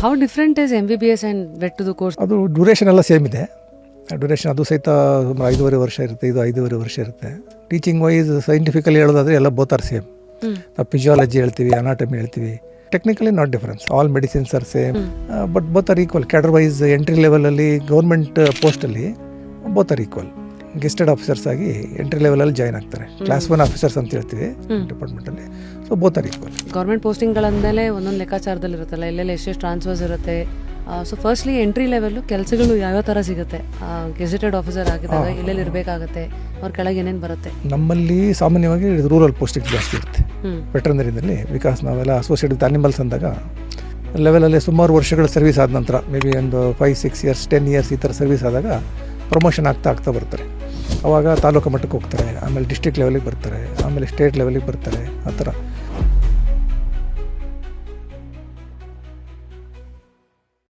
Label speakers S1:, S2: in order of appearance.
S1: How different is MBBS and vet to the course?
S2: ಅದು duration ಎಲ್ಲ same ಇದೆ. Duration ಅದು ಸಹಿತ 5.5 ವರ್ಷ ಇರುತ್ತೆ, ಇದು 5.5 ವರ್ಷ ಇರುತ್ತೆ. ಟೀಚಿಂಗ್ ವೈಸ್ ಸೈಂಟಿಫಿಕಲಿ ಹೇಳೋದಾದರೆ ಎಲ್ಲ ಬೋತ್ ಆರ್ ಸೇಮ್. ನಾವು ಫಿಸಿಯಾಲಜಿ ಹೇಳ್ತೀವಿ, ಅನಾಟಮಿ ಹೇಳ್ತೀವಿ. Technically not difference, all medicines are same, but both are equal. Cadre wise entry ಲೆವೆಲಲ್ಲಿ ಗೌರ್ಮೆಂಟ್ ಪೋಸ್ಟಲ್ಲಿ both are equal. Gazetted officers ಆಗಿ ಎಂಟ್ರಿ ಲೆವೆಲಲ್ಲಿ ಜಾಯ್ನ್ ಆಗ್ತಾರೆ. ಕ್ಲಾಸ್ 1 ಆಫೀಸರ್ಸ್ ಅಂತ ಹೇಳ್ತೀವಿ ಡಿಪಾರ್ಟ್ಮೆಂಟಲ್ಲಿ. So both are equal.
S1: Government ಪೋಸ್ಟಿಂಗ್ಗಳಂದಲೇ ಒಂದೊಂದು ಲೆಕ್ಕಾಚಾರದಲ್ಲಿ ಇರುತ್ತಲ್ಲ, ಎಲ್ಲೆಲ್ಲಿ ಎಷ್ಟೆಷ್ಟು ಟ್ರಾನ್ಸ್ಫರ್ಸ್ ಇರುತ್ತೆ. ಸೊ ಫಸ್ಟ್ಲಿ ಎಂಟ್ರಿ ಲೆವೆಲ್ಲು ಕೆಲಸಗಳು ಯಾವ್ಯಾವ ಥರ ಸಿಗುತ್ತೆ? ಗೆಜೆಟೆಡ್ ಆಫೀಸರ್ ಆಗಿದ್ದಾಗ ಎಲ್ಲೆಲ್ಲಿ ಇರಬೇಕಾಗತ್ತೆ, ಅವ್ರ ಕೆಳಗೆ ಏನೇನು ಬರುತ್ತೆ?
S2: ನಮ್ಮಲ್ಲಿ ಸಾಮಾನ್ಯವಾಗಿ ರೂರಲ್ ಪೋಸ್ಟಿಂಗ್ ಜಾಸ್ತಿ ಇರುತ್ತೆ ವೆಟರ್ನರಿನಲ್ಲಿ. ಬಿಕಾಸ್ ನಾವೆಲ್ಲ ಅಸೋಸಿಯೇಟ್ ವಿತ್ ಅನಿಮಲ್ಸ್ ಅಂದಾಗ ಲೆವೆಲಲ್ಲಿ ಸುಮಾರು ವರ್ಷಗಳ ಸರ್ವಿಸ್ ಆದ ನಂತರ ಮೇ ಬಿ ಒಂದು 5-6 ಇಯರ್ಸ್ 10 ಇಯರ್ಸ್ ಈ ಥರ ಸರ್ವಿಸ್ ಆದಾಗ ಪ್ರಮೋಷನ್ ಆಗ್ತಾ ಬರ್ತಾರೆ. ಅವಾಗ ತಾಲೂಕು ಮಟ್ಟಕ್ಕೆ ಹೋಗ್ತಾರೆ, ಆಮೇಲೆ ಡಿಸ್ಟ್ರಿಕ್ಟ್ ಲೆವೆಲಿಗೆ ಬರ್ತಾರೆ, ಆಮೇಲೆ ಸ್ಟೇಟ್ ಲೆವೆಲಿಗೆ ಬರ್ತಾರೆ. ಆ ಥರ